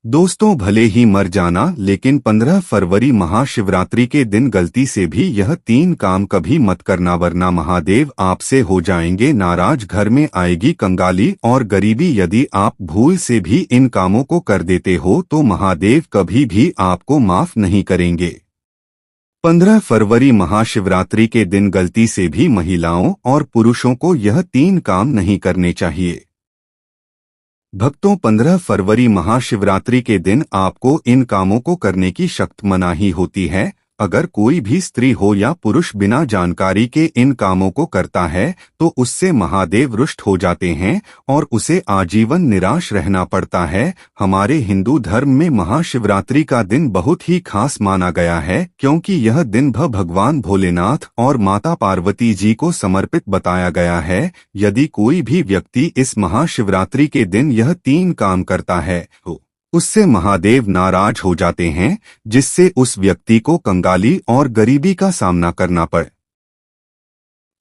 दोस्तों, भले ही मर जाना, लेकिन 15 फरवरी महाशिवरात्रि के दिन गलती से भी यह 3 काम कभी मत करना, वरना महादेव आपसे हो जाएंगे नाराज। घर में आएगी कंगाली और गरीबी। यदि आप भूल से भी इन कामों को कर देते हो तो महादेव कभी भी आपको माफ नहीं करेंगे। 15 फरवरी महाशिवरात्रि के दिन गलती से भी महिलाओं और पुरुषों को यह 3 काम नहीं करने चाहिए। भक्तों, 15 फरवरी महाशिवरात्रि के दिन आपको इन कामों को करने की सख्त मनाही होती है। अगर कोई भी स्त्री हो या पुरुष बिना जानकारी के इन कामों को करता है तो उससे महादेव रुष्ट हो जाते हैं और उसे आजीवन निराश रहना पड़ता है। हमारे हिंदू धर्म में महाशिवरात्रि का दिन बहुत ही खास माना गया है, क्योंकि यह दिन भगवान भोलेनाथ और माता पार्वती जी को समर्पित बताया गया है। यदि कोई भी व्यक्ति इस महाशिवरात्रि के दिन यह 3 काम करता है तो उससे महादेव नाराज हो जाते हैं, जिससे उस व्यक्ति को कंगाली और गरीबी का सामना करना पड़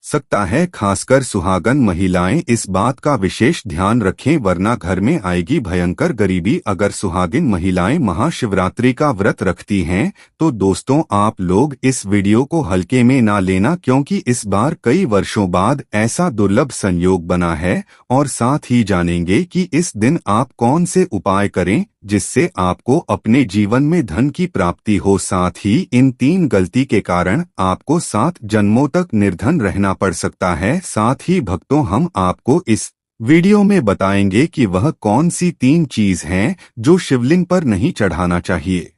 सकता है। खासकर सुहागन महिलाएं इस बात का विशेष ध्यान रखें, वरना घर में आएगी भयंकर गरीबी। अगर सुहागिन महिलाएं महाशिवरात्रि का व्रत रखती हैं तो दोस्तों, आप लोग इस वीडियो को हल्के में ना लेना, क्योंकि इस बार कई वर्षों बाद ऐसा दुर्लभ संयोग बना है। और साथ ही जानेंगे कि इस दिन आप कौन से उपाय करें जिससे आपको अपने जीवन में धन की प्राप्ति हो। साथ ही इन 3 गलती के कारण आपको 7 जन्मों तक निर्धन रहना पड़ सकता है। साथ ही भक्तों, हम आपको इस वीडियो में बताएंगे कि वह कौन सी 3 चीज हैं जो शिवलिंग पर नहीं चढ़ाना चाहिए,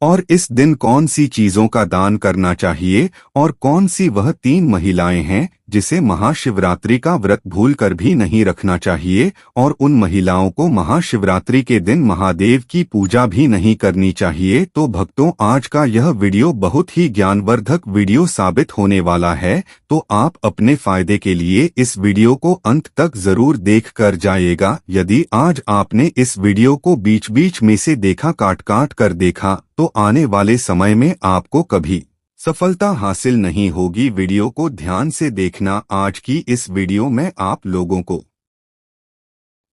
और इस दिन कौन सी चीजों का दान करना चाहिए, और कौन सी वह 3 महिलाएं हैं जिसे महाशिवरात्रि का व्रत भूलकर भी नहीं रखना चाहिए, और उन महिलाओं को महाशिवरात्रि के दिन महादेव की पूजा भी नहीं करनी चाहिए। तो भक्तों, आज का यह वीडियो बहुत ही ज्ञानवर्धक वीडियो साबित होने वाला है, तो आप अपने फायदे के लिए इस वीडियो को अंत तक जरूर देख कर जाइएगा। यदि आज आपने इस वीडियो को बीच बीच में से देखा, काट कर देखा, तो आने वाले समय में आपको कभी सफलता हासिल नहीं होगी। वीडियो को ध्यान से देखना। आज की इस वीडियो में आप लोगों को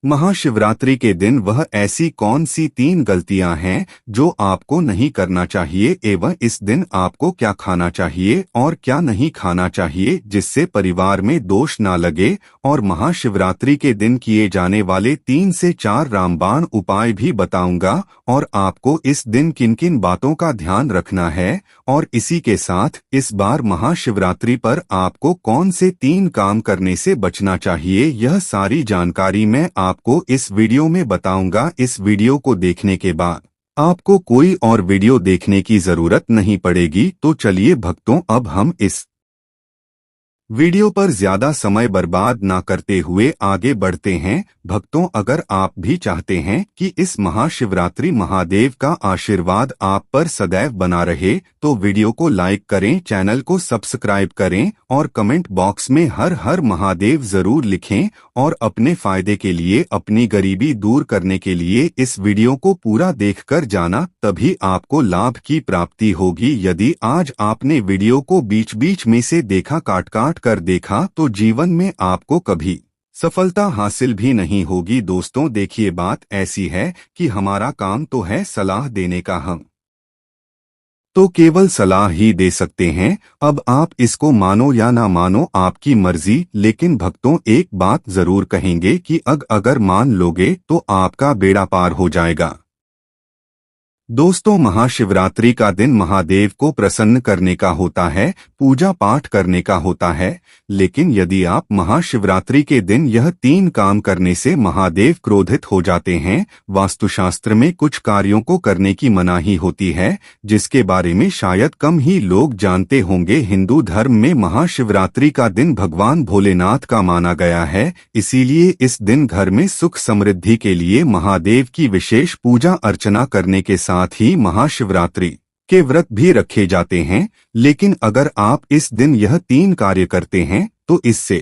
महाशिवरात्रि के दिन वह ऐसी कौन सी 3 गलतियां हैं जो आपको नहीं करना चाहिए, एवं इस दिन आपको क्या खाना चाहिए और क्या नहीं खाना चाहिए जिससे परिवार में दोष ना लगे। और महाशिवरात्रि के दिन किए जाने वाले 3 से 4 रामबाण उपाय भी बताऊंगा, और आपको इस दिन किन किन बातों का ध्यान रखना है। और इसी के साथ इस बार महाशिवरात्रि पर आपको कौन से 3 काम करने से बचना चाहिए, यह सारी जानकारी मैं आपको इस वीडियो में बताऊंगा। इस वीडियो को देखने के बाद आपको कोई और वीडियो देखने की जरूरत नहीं पड़ेगी। तो चलिए भक्तों, अब हम इस वीडियो पर ज्यादा समय बर्बाद ना करते हुए आगे बढ़ते हैं। भक्तों, अगर आप भी चाहते हैं कि इस महाशिवरात्रि महादेव का आशीर्वाद आप पर सदैव बना रहे, तो वीडियो को लाइक करें, चैनल को सब्सक्राइब करें और कमेंट बॉक्स में हर हर महादेव जरूर लिखें। और अपने फायदे के लिए, अपनी गरीबी दूर करने के लिए इस वीडियो को पूरा देखकर जाना, तभी आपको लाभ की प्राप्ति होगी। यदि आज आपने वीडियो को बीच बीच में से देखा, काट कर देखा, तो जीवन में आपको कभी सफलता हासिल भी नहीं होगी। दोस्तों देखिए, बात ऐसी है कि हमारा काम तो है सलाह देने का, हम तो केवल सलाह ही दे सकते हैं। अब आप इसको मानो या ना मानो, आपकी मर्जी। लेकिन भक्तों, एक बात जरूर कहेंगे कि अगर मान लोगे तो आपका बेड़ा पार हो जाएगा। दोस्तों, महाशिवरात्रि का दिन महादेव को प्रसन्न करने का होता है, पूजा पाठ करने का होता है। लेकिन यदि आप महाशिवरात्रि के दिन यह 3 काम करने से महादेव क्रोधित हो जाते हैं, वास्तुशास्त्र में कुछ कार्यों को करने की मनाही होती है, जिसके बारे में शायद कम ही लोग जानते होंगे। हिंदू धर्म में महाशिवरात्रि का दिन भगवान भोलेनाथ का माना गया है, इसीलिए इस दिन घर में सुख समृद्धि के लिए महादेव की विशेष पूजा अर्चना करने के साथ ही महाशिवरात्रि के व्रत भी रखे जाते हैं। लेकिन अगर आप इस दिन यह 3 कार्य करते हैं तो इससे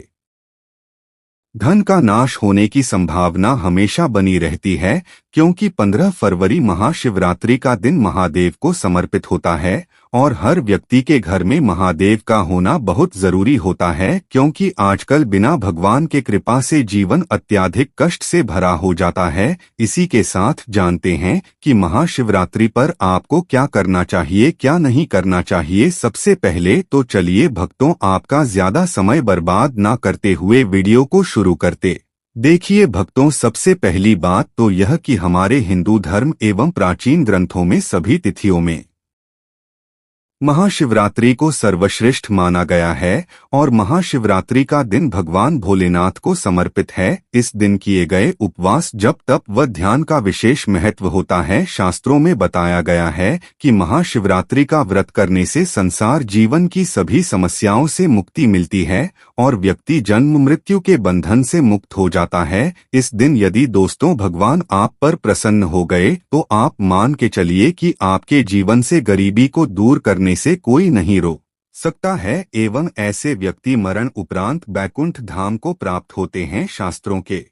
धन का नाश होने की संभावना हमेशा बनी रहती है, क्योंकि 15 फरवरी महाशिवरात्रि का दिन महादेव को समर्पित होता है और हर व्यक्ति के घर में महादेव का होना बहुत जरूरी होता है, क्योंकि आजकल बिना भगवान के कृपा से जीवन अत्यधिक कष्ट से भरा हो जाता है। इसी के साथ जानते हैं कि महाशिवरात्रि पर आपको क्या करना चाहिए, क्या नहीं करना चाहिए। सबसे पहले तो चलिए भक्तों, आपका ज्यादा समय बर्बाद ना करते हुए वीडियो को शुरू करते। देखिए भक्तों, सबसे पहली बात तो यह कि हमारे हिंदू धर्म एवं प्राचीन ग्रंथों में सभी तिथियों में महाशिवरात्रि को सर्वश्रेष्ठ माना गया है और महाशिवरात्रि का दिन भगवान भोलेनाथ को समर्पित है। इस दिन किए गए उपवास, जप, तप व ध्यान का विशेष महत्व होता है। शास्त्रों में बताया गया है कि महाशिवरात्रि का व्रत करने से संसार जीवन की सभी समस्याओं से मुक्ति मिलती है और व्यक्ति जन्म मृत्यु के बंधन से मुक्त हो जाता है। इस दिन यदि दोस्तों भगवान आप पर प्रसन्न हो गए तो आप मान के चलिए कि आपके जीवन से गरीबी को दूर करने से कोई नहीं रोक सकता है एवं ऐसे व्यक्ति मरण उपरांत बैकुंठ धाम को प्राप्त होते हैं। शास्त्रों के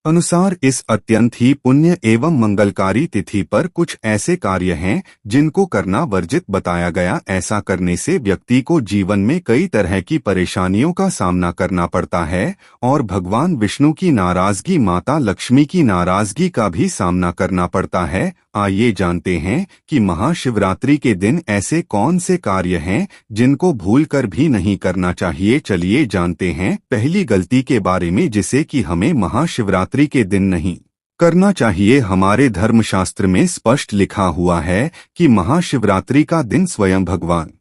अनुसार इस अत्यंत ही पुण्य एवं मंगलकारी तिथि पर कुछ ऐसे कार्य हैं जिनको करना वर्जित बताया गया। ऐसा करने से व्यक्ति को जीवन में कई तरह की परेशानियों का सामना करना पड़ता है और भगवान विष्णु की नाराजगी, माता लक्ष्मी की नाराजगी का भी सामना करना पड़ता है। आइए जानते हैं कि महाशिवरात्रि के दिन ऐसे कौन से कार्य हैं जिनको भूलकर भी नहीं करना चाहिए। चलिए जानते हैं पहली गलती के बारे में, जिसे कि हमें महाशिवरात्रि के दिन नहीं करना चाहिए। हमारे धर्मशास्त्र में स्पष्ट लिखा हुआ है कि महाशिवरात्रि का दिन स्वयं भगवान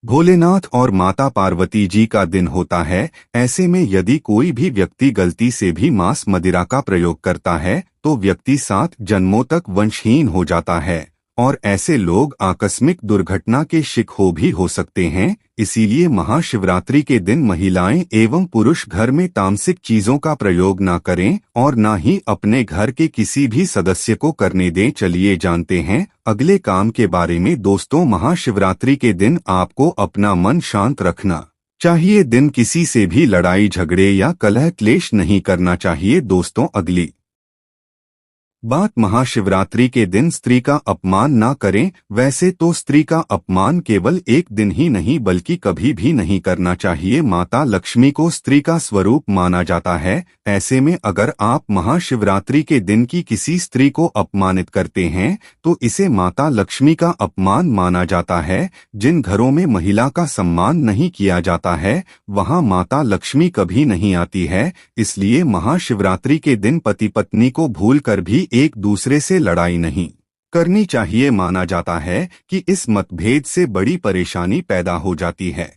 भोलेनाथ और माता पार्वती जी का दिन होता है। ऐसे में यदि कोई भी व्यक्ति गलती से भी मांस मदिरा का प्रयोग करता है तो व्यक्ति 7 जन्मों तक वंशहीन हो जाता है और ऐसे लोग आकस्मिक दुर्घटना के शिकार भी हो सकते हैं। इसीलिए महाशिवरात्रि के दिन महिलाएं एवं पुरुष घर में तामसिक चीजों का प्रयोग ना करें और ना ही अपने घर के किसी भी सदस्य को करने दें। चलिए जानते हैं अगले काम के बारे में। दोस्तों, महाशिवरात्रि के दिन आपको अपना मन शांत रखना चाहिए। दिन किसी से भी लड़ाई झगड़े या कलह क्लेश नहीं करना चाहिए। दोस्तों, अगली बात, महाशिवरात्रि के दिन स्त्री का अपमान ना करें। वैसे तो स्त्री का अपमान केवल एक दिन ही नहीं बल्कि कभी भी नहीं करना चाहिए। माता लक्ष्मी को स्त्री का स्वरूप माना जाता है। ऐसे में अगर आप महाशिवरात्रि के दिन की किसी स्त्री को अपमानित करते हैं तो इसे माता लक्ष्मी का अपमान माना जाता है। जिन घरों में महिला का सम्मान नहीं किया जाता है वहां माता लक्ष्मी कभी नहीं आती है। इसलिए महाशिवरात्रि के दिन पति पत्नी को भूलकर भी एक दूसरे से लड़ाई नहीं करनी चाहिए। माना जाता है कि इस मतभेद से बड़ी परेशानी पैदा हो जाती है।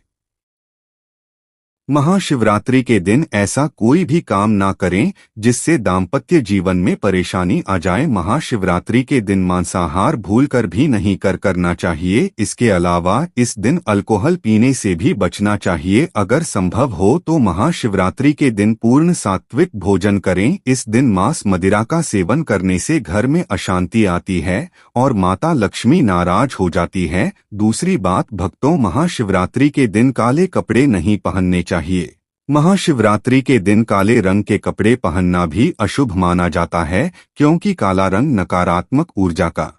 महाशिवरात्रि के दिन ऐसा कोई भी काम ना करें जिससे दाम्पत्य जीवन में परेशानी आ जाए। महाशिवरात्रि के दिन मांसाहार भूलकर भी नहीं करना चाहिए। इसके अलावा इस दिन अल्कोहल पीने से भी बचना चाहिए। अगर संभव हो तो महाशिवरात्रि के दिन पूर्ण सात्विक भोजन करें। इस दिन मांस मदिरा का सेवन करने से घर में अशांति आती है और माता लक्ष्मी नाराज हो जाती है। दूसरी बात भक्तों, महाशिवरात्रि के दिन काले कपड़े नहीं पहनने चाहिए। महाशिवरात्रि के दिन काले रंग के कपड़े पहनना भी अशुभ माना जाता है, क्योंकि काला रंग नकारात्मक ऊर्जा का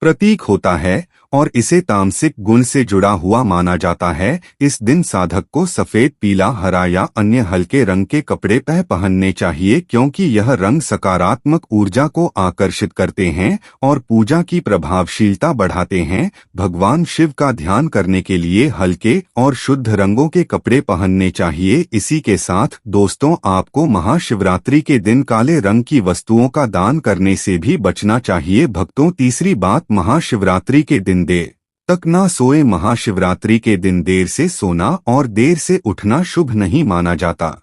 प्रतीक होता है और इसे तामसिक गुण से जुड़ा हुआ माना जाता है। इस दिन साधक को सफेद, पीला, हरा या अन्य हल्के रंग के कपड़े पहनने चाहिए, क्योंकि यह रंग सकारात्मक ऊर्जा को आकर्षित करते हैं और पूजा की प्रभावशीलता बढ़ाते हैं। भगवान शिव का ध्यान करने के लिए हल्के और शुद्ध रंगों के कपड़े पहनने चाहिए। इसी के साथ दोस्तों, आपको महाशिवरात्रि के दिन काले रंग की वस्तुओं का दान करने से भी बचना चाहिए। भक्तों, तीसरी बात, महाशिवरात्रि के दिन देर तक ना सोए। महाशिवरात्रि के दिन देर से सोना और देर से उठना शुभ नहीं माना जाता।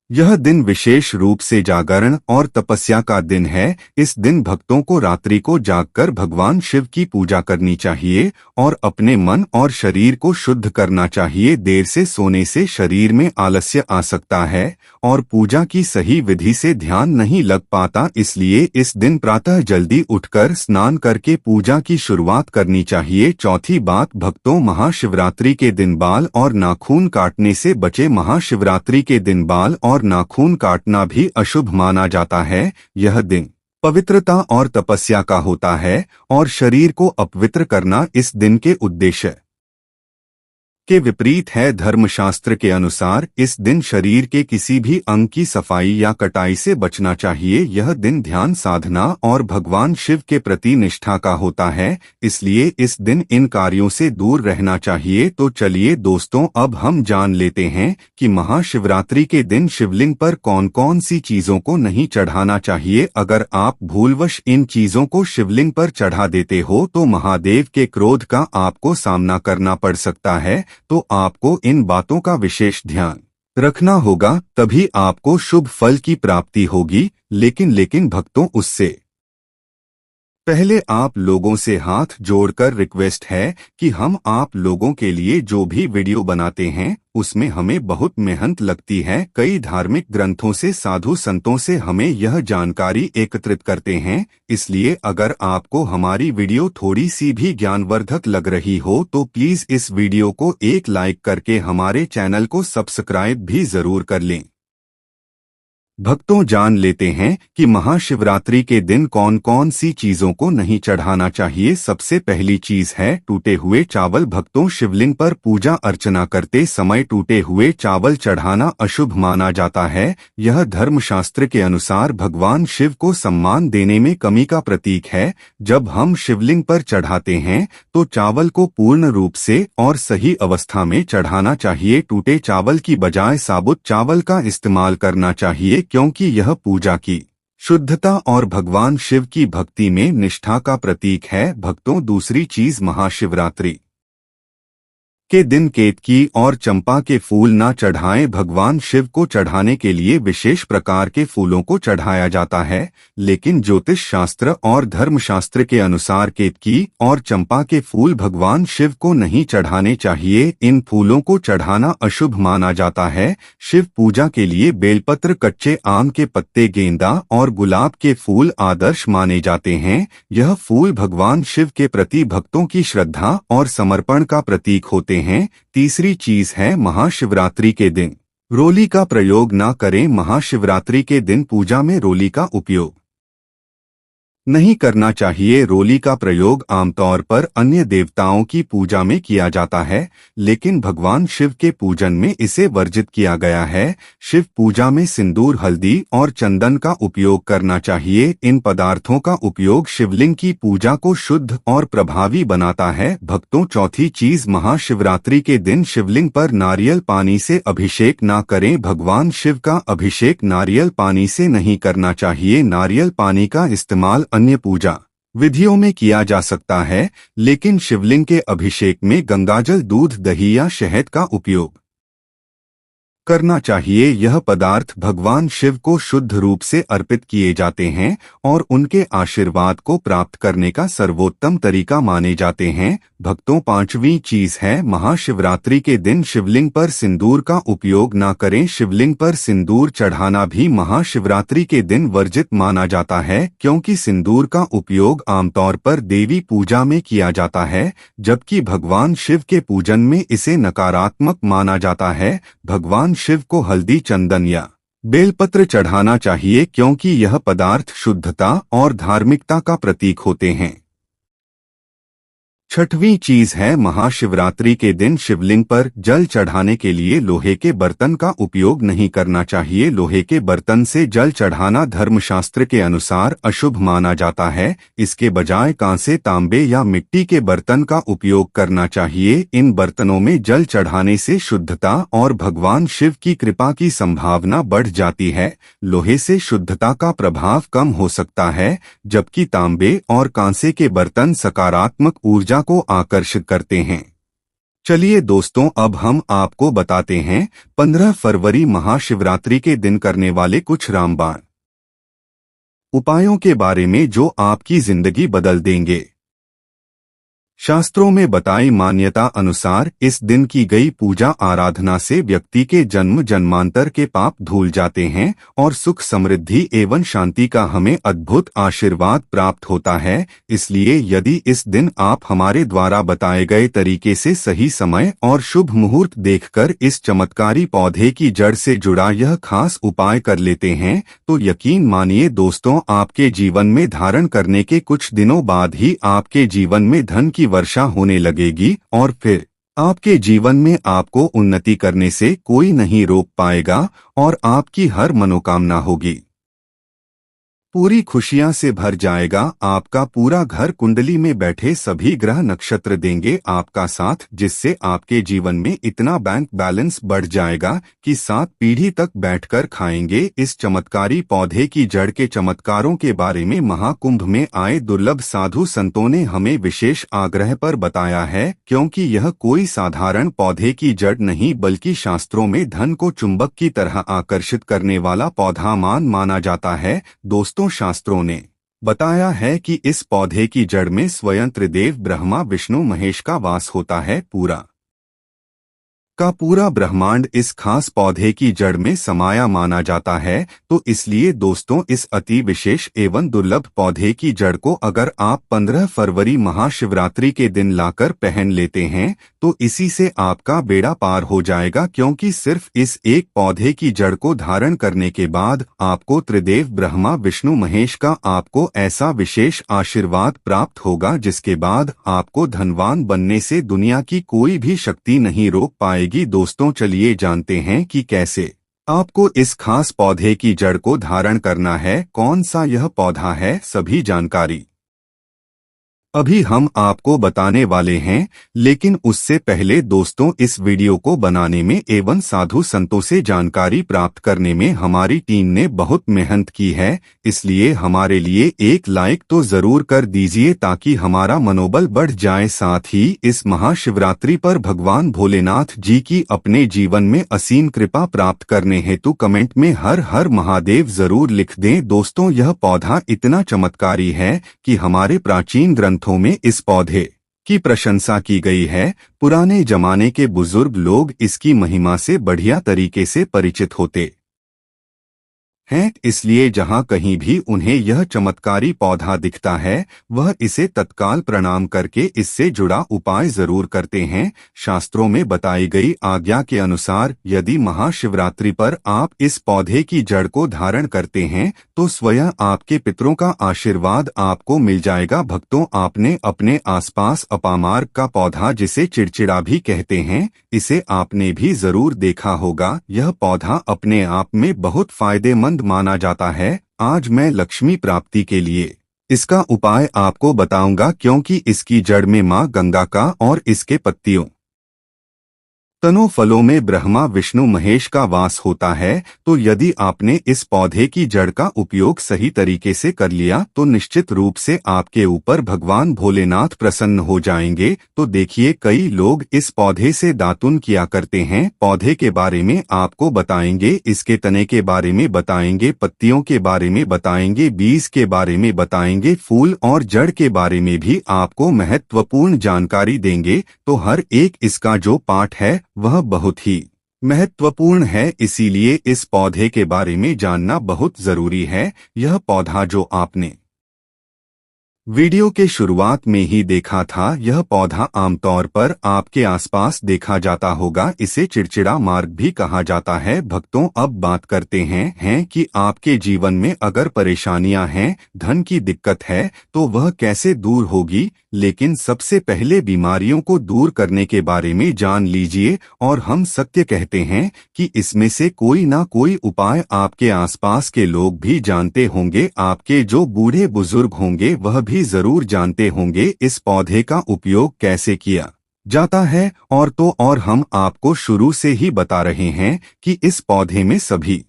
यह दिन विशेष रूप से जागरण और तपस्या का दिन है। इस दिन भक्तों को रात्रि को जागकर भगवान शिव की पूजा करनी चाहिए और अपने मन और शरीर को शुद्ध करना चाहिए। देर से सोने से शरीर में आलस्य आ सकता है और पूजा की सही विधि से ध्यान नहीं लग पाता। इसलिए इस दिन प्रातः जल्दी उठकर स्नान करके पूजा की शुरुआत करनी चाहिए। चौथी बात भक्तों, महाशिवरात्रि के दिन बाल और नाखून काटने से बचे। महाशिवरात्रि के दिन बाल और नाखून काटना भी अशुभ माना जाता है। यह दिन पवित्रता और तपस्या का होता है और शरीर को अपवित्र करना इस दिन के उद्देश्य के विपरीत है। धर्मशास्त्र के अनुसार इस दिन शरीर के किसी भी अंग की सफाई या कटाई से बचना चाहिए। यह दिन ध्यान साधना और भगवान शिव के प्रति निष्ठा का होता है, इसलिए इस दिन इन कार्यों से दूर रहना चाहिए। तो चलिए दोस्तों, अब हम जान लेते हैं कि महाशिवरात्रि के दिन शिवलिंग पर कौन कौन सी चीजों को नहीं चढ़ाना चाहिए। अगर आप भूलवश इन चीजों को शिवलिंग पर चढ़ा देते हो तो महादेव के क्रोध का आपको सामना करना पड़ सकता है। तो आपको इन बातों का विशेष ध्यान रखना होगा, तभी आपको शुभ फल की प्राप्ति होगी। लेकिन भक्तों, उससे पहले आप लोगों से हाथ जोड़कर रिक्वेस्ट है कि हम आप लोगों के लिए जो भी वीडियो बनाते हैं उसमें हमें बहुत मेहनत लगती है। कई धार्मिक ग्रंथों से, साधु संतों से हमें यह जानकारी एकत्रित करते हैं, इसलिए अगर आपको हमारी वीडियो थोड़ी सी भी ज्ञानवर्धक लग रही हो तो प्लीज इस वीडियो को एक लाइक करके हमारे चैनल को सब्सक्राइब भी जरूर कर लें। भक्तों, जान लेते हैं कि महाशिवरात्रि के दिन कौन कौन सी चीजों को नहीं चढ़ाना चाहिए। सबसे पहली चीज है टूटे हुए चावल। भक्तों, शिवलिंग पर पूजा अर्चना करते समय टूटे हुए चावल चढ़ाना अशुभ माना जाता है। यह धर्मशास्त्र के अनुसार भगवान शिव को सम्मान देने में कमी का प्रतीक है। जब हम शिवलिंग पर चढ़ाते हैं तो चावल को पूर्ण रूप से और सही अवस्था में चढ़ाना चाहिए। टूटे चावल की बजाय साबुत चावल का इस्तेमाल करना चाहिए, क्योंकि यह पूजा की शुद्धता और भगवान शिव की भक्ति में निष्ठा का प्रतीक है। भक्तों, दूसरी चीज, महाशिवरात्रि के दिन केतकी और चंपा के फूल ना चढ़ाएं। भगवान शिव को चढ़ाने के लिए विशेष प्रकार के फूलों को चढ़ाया जाता है, लेकिन ज्योतिष शास्त्र और धर्मशास्त्र के अनुसार केतकी और चंपा के फूल भगवान शिव को नहीं चढ़ाने चाहिए। इन फूलों को चढ़ाना अशुभ माना जाता है। शिव पूजा के लिए बेलपत्र, कच्चे आम के पत्ते, गेंदा और गुलाब के फूल आदर्श माने जाते हैं। यह फूल भगवान शिव के प्रति भक्तों की श्रद्धा और समर्पण का प्रतीक होते हैं। तीसरी चीज है महाशिवरात्रि के दिन रोली का प्रयोग ना करें। महाशिवरात्रि के दिन पूजा में रोली का उपयोग नहीं करना चाहिए। रोली का प्रयोग आमतौर पर अन्य देवताओं की पूजा में किया जाता है, लेकिन भगवान शिव के पूजन में इसे वर्जित किया गया है। शिव पूजा में सिंदूर, हल्दी और चंदन का उपयोग करना चाहिए। इन पदार्थों का उपयोग शिवलिंग की पूजा को शुद्ध और प्रभावी बनाता है। भक्तों, चौथी चीज, महाशिवरात्रि के दिन शिवलिंग पर नारियल पानी से अभिषेक ना करें। भगवान शिव का अभिषेक नारियल पानी से नहीं करना चाहिए। नारियल पानी का इस्तेमाल अन्य पूजा विधियों में किया जा सकता है, लेकिन शिवलिंग के अभिषेक में गंगाजल, दूध, दही या शहद का उपयोग करना चाहिए। यह पदार्थ भगवान शिव को शुद्ध रूप से अर्पित किए जाते हैं और उनके आशीर्वाद को प्राप्त करने का सर्वोत्तम तरीका माने जाते हैं। भक्तों, पांचवी चीज है महाशिवरात्रि के दिन शिवलिंग पर सिंदूर का उपयोग ना करें। शिवलिंग पर सिंदूर चढ़ाना भी महाशिवरात्रि के दिन वर्जित माना जाता है, क्योंकि सिंदूर का उपयोग आमतौर पर देवी पूजा में किया जाता है, जबकि भगवान शिव के पूजन में इसे नकारात्मक माना जाता है। भगवान शिव को हल्दी, चंदन या बेलपत्र चढ़ाना चाहिए, क्योंकि यह पदार्थ शुद्धता और धार्मिकता का प्रतीक होते हैं। छठवीं चीज है महाशिवरात्रि के दिन शिवलिंग पर जल चढ़ाने के लिए लोहे के बर्तन का उपयोग नहीं करना चाहिए। लोहे के बर्तन से जल चढ़ाना धर्मशास्त्र के अनुसार अशुभ माना जाता है। इसके बजाय कांसे, तांबे या मिट्टी के बर्तन का उपयोग करना चाहिए। इन बर्तनों में जल चढ़ाने से शुद्धता और भगवान शिव की कृपा की संभावना बढ़ जाती है। लोहे से शुद्धता का प्रभाव कम हो सकता है, जबकि तांबे और कांसे के बर्तन सकारात्मक ऊर्जा को आकर्षित करते हैं। चलिए दोस्तों, अब हम आपको बताते हैं 15 फरवरी महाशिवरात्रि के दिन करने वाले कुछ रामबाण उपायों के बारे में, जो आपकी जिंदगी बदल देंगे। शास्त्रों में बताई मान्यता अनुसार इस दिन की गई पूजा आराधना से व्यक्ति के जन्म जन्मांतर के पाप धुल जाते हैं और सुख समृद्धि एवं शांति का हमें अद्भुत आशीर्वाद प्राप्त होता है। इसलिए यदि इस दिन आप हमारे द्वारा बताए गए तरीके से सही समय और शुभ मुहूर्त देखकर इस चमत्कारी पौधे की जड़ से जुड़ा यह खास उपाय कर लेते हैं तो यकीन मानिए दोस्तों, आपके जीवन में धारण करने के कुछ दिनों बाद ही आपके जीवन में धन की वर्षा होने लगेगी और फिर आपके जीवन में आपको उन्नति करने से कोई नहीं रोक पाएगा और आपकी हर मनोकामना होगी पूरी खुशियां से भर जाएगा। आपका पूरा घर कुंडली में बैठे सभी ग्रह नक्षत्र देंगे आपका साथ, जिससे आपके जीवन में इतना बैंक बैलेंस बढ़ जाएगा कि 7 पीढ़ी तक बैठकर खाएंगे। इस चमत्कारी पौधे की जड़ के चमत्कारों के बारे में महाकुंभ में आए दुर्लभ साधु संतों ने हमें विशेष आग्रह पर बताया है, क्योंकि यह कोई साधारण पौधे की जड़ नहीं बल्कि शास्त्रों में धन को चुंबक की तरह आकर्षित करने वाला पौधा माना जाता है। दोस्तों, शास्त्रों ने बताया है कि इस पौधे की जड़ में स्वयं त्रिदेव ब्रह्मा विष्णु महेश का वास होता है। पूरा ब्रह्मांड इस खास पौधे की जड़ में समाया माना जाता है। तो इसलिए दोस्तों, इस अति विशेष एवं दुर्लभ पौधे की जड़ को अगर आप 15 फरवरी महाशिवरात्रि के दिन लाकर पहन लेते हैं तो इसी से आपका बेड़ा पार हो जाएगा, क्योंकि सिर्फ इस एक पौधे की जड़ को धारण करने के बाद आपको त्रिदेव ब्रह्मा विष्णु महेश का आपको ऐसा विशेष आशीर्वाद प्राप्त होगा जिसके बाद आपको धनवान बनने से दुनिया की कोई भी शक्ति नहीं रोक पाएगी। दोस्तों, चलिए जानते हैं कि कैसे आपको इस खास पौधे की जड़ को धारण करना है। कौन सा यह पौधा है, सभी जानकारी अभी हम आपको बताने वाले हैं। लेकिन उससे पहले दोस्तों, इस वीडियो को बनाने में एवं साधु संतों से जानकारी प्राप्त करने में हमारी टीम ने बहुत मेहनत की है, इसलिए हमारे लिए एक लाइक तो जरूर कर दीजिए ताकि हमारा मनोबल बढ़ जाए। साथ ही इस महाशिवरात्रि पर भगवान भोलेनाथ जी की अपने जीवन में असीम कृपा प्राप्त करने हेतु कमेंट में हर हर महादेव जरूर लिख दें। दोस्तों, यह पौधा इतना चमत्कारी है कि हमारे प्राचीन ग्रंथों में इस पौधे की प्रशंसा की गई है। पुराने जमाने के बुजुर्ग लोग इसकी महिमा से बढ़िया तरीके से परिचित होते हैं, इसलिए जहां कहीं भी उन्हें यह चमत्कारी पौधा दिखता है वह इसे तत्काल प्रणाम करके इससे जुड़ा उपाय जरूर करते हैं। शास्त्रों में बताई गई आज्ञा के अनुसार यदि महाशिवरात्रि पर आप इस पौधे की जड़ को धारण करते हैं तो स्वयं आपके पितरों का आशीर्वाद आपको मिल जाएगा। भक्तों, आपने अपने आसपास अपामार्ग का पौधा जिसे चिड़चिड़ा भी कहते हैं, इसे आपने भी जरूर देखा होगा। यह पौधा अपने आप में बहुत फायदेमंद माना जाता है। आज मैं लक्ष्मी प्राप्ति के लिए इसका उपाय आपको बताऊंगा, क्योंकि इसकी जड़ में मां गंगा का और इसके पत्तियों तनों फलों में ब्रह्मा विष्णु महेश का वास होता है। तो यदि आपने इस पौधे की जड़ का उपयोग सही तरीके से कर लिया तो निश्चित रूप से आपके ऊपर भगवान भोलेनाथ प्रसन्न हो जाएंगे। तो देखिए, कई लोग इस पौधे से दातुन किया करते हैं। पौधे के बारे में आपको बताएंगे, इसके तने के बारे में बताएंगे, पत्तियों के बारे में बताएंगे, बीज के बारे में बताएंगे, फूल और जड़ के बारे में भी आपको महत्वपूर्ण जानकारी देंगे। तो हर एक इसका जो पाठ है वह बहुत ही महत्वपूर्ण है, इसीलिए इस पौधे के बारे में जानना बहुत जरूरी है। यह पौधा जो आपने वीडियो के शुरुआत में ही देखा था, यह पौधा आमतौर पर आपके आसपास देखा जाता होगा। इसे चिड़चिड़ा मार्ग भी कहा जाता है। भक्तों, अब बात करते हैं कि आपके जीवन में अगर परेशानियां हैं, धन की दिक्कत है तो वह कैसे दूर होगी। लेकिन सबसे पहले बीमारियों को दूर करने के बारे में जान लीजिए। और हम सत्य कहते हैं कि इसमें से कोई ना कोई उपाय आपके आसपास के लोग भी जानते होंगे। आपके जो बूढ़े बुजुर्ग होंगे वह भी जरूर जानते होंगे इस पौधे का उपयोग कैसे किया जाता है। और हम आपको शुरू से ही बता रहे हैं कि इस पौधे में सभी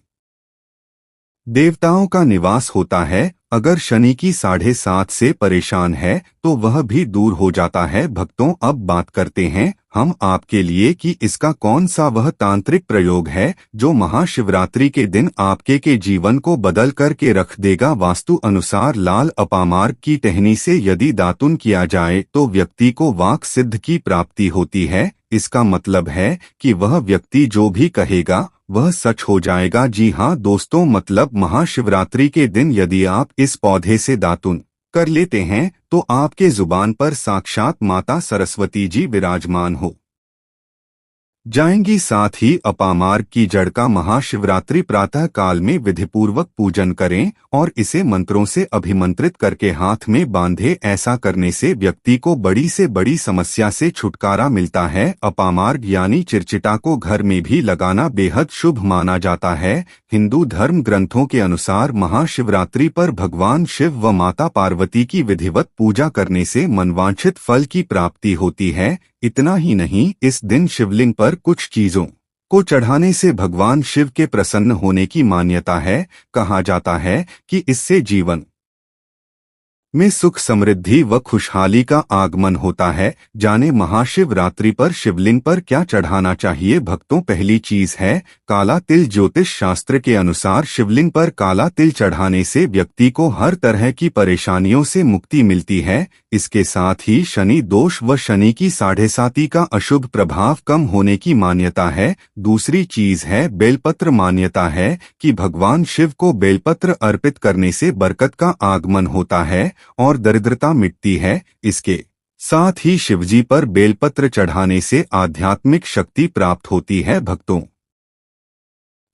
देवताओं का निवास होता है अगर शनि की 7.5 से परेशान है तो वह भी दूर हो जाता है। भक्तों, अब बात करते हैं हम आपके लिए कि इसका कौन सा वह तांत्रिक प्रयोग है जो महाशिवरात्रि के दिन आपके के जीवन को बदल करके रख देगा। वास्तु अनुसार लाल अपामार्ग की टहनी से यदि दातुन किया जाए तो व्यक्ति को वाक सिद्ध की प्राप्ति होती है। इसका मतलब है कि वह व्यक्ति जो भी कहेगा वह सच हो जाएगा। जी हाँ दोस्तों, मतलब महाशिवरात्रि के दिन यदि आप इस पौधे से दातुन कर लेते हैं तो आपके जुबान पर साक्षात माता सरस्वती जी विराजमान हो जाएंगी। साथ ही अपामार्ग की जड़ का महाशिवरात्रि प्रातः काल में विधिपूर्वक पूजन करें और इसे मंत्रों से अभिमंत्रित करके हाथ में बांधे। ऐसा करने से व्यक्ति को बड़ी से बड़ी समस्या से छुटकारा मिलता है। अपामार्ग यानी चिरचिटा को घर में भी लगाना बेहद शुभ माना जाता है। हिंदू धर्म ग्रंथों के अनुसार महाशिवरात्रि पर भगवान शिव व माता पार्वती की विधिवत पूजा करने से मनवांछित फल की प्राप्ति होती है। इतना ही नहीं, इस दिन शिवलिंग पर कुछ चीजों को चढ़ाने से भगवान शिव के प्रसन्न होने की मान्यता है। कहा जाता है कि इससे जीवन में सुख समृद्धि व खुशहाली का आगमन होता है। जाने महाशिवरात्रि पर शिवलिंग पर क्या चढ़ाना चाहिए। भक्तों, पहली चीज है काला तिल। ज्योतिष शास्त्र के अनुसार शिवलिंग पर काला तिल चढ़ाने से व्यक्ति को हर तरह की परेशानियों से मुक्ति मिलती है। इसके साथ ही शनि दोष व शनि की 7.5 का अशुभ प्रभाव कम होने की मान्यता है। दूसरी चीज है बेलपत्र। मान्यता है कि भगवान शिव को बेलपत्र अर्पित करने से बरकत का आगमन होता है और दरिद्रता मिटती है। इसके साथ ही शिवजी पर बेलपत्र चढ़ाने से आध्यात्मिक शक्ति प्राप्त होती है। भक्तों,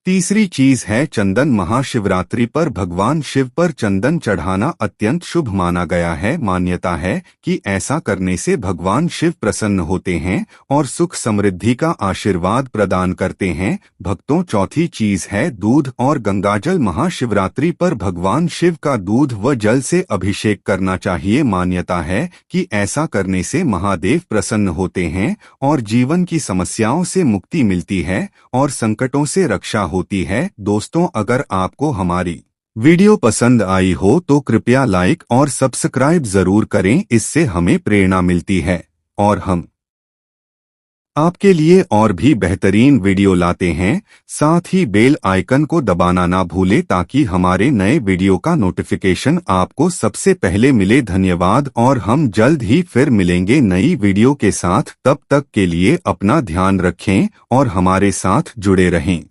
तीसरी चीज है चंदन। महाशिवरात्रि पर भगवान शिव पर चंदन चढ़ाना अत्यंत शुभ माना गया है। मान्यता है कि ऐसा करने से भगवान शिव प्रसन्न होते हैं और सुख समृद्धि का आशीर्वाद प्रदान करते हैं। भक्तों, चौथी चीज है दूध और गंगाजल। महाशिवरात्रि पर भगवान शिव का दूध व जल से अभिषेक करना चाहिए। मान्यता है कि ऐसा करने से महादेव प्रसन्न होते हैं और जीवन की समस्याओं से मुक्ति मिलती है और संकटों से रक्षा होती है। दोस्तों, अगर आपको हमारी वीडियो पसंद आई हो तो कृपया लाइक और सब्सक्राइब जरूर करें। इससे हमें प्रेरणा मिलती है और हम आपके लिए और भी बेहतरीन वीडियो लाते हैं। साथ ही बेल आइकन को दबाना ना भूलें ताकि हमारे नए वीडियो का नोटिफिकेशन आपको सबसे पहले मिले। धन्यवाद और हम जल्द ही फिर मिलेंगे नई वीडियो के साथ। तब तक के लिए अपना ध्यान रखें और हमारे साथ जुड़े रहें।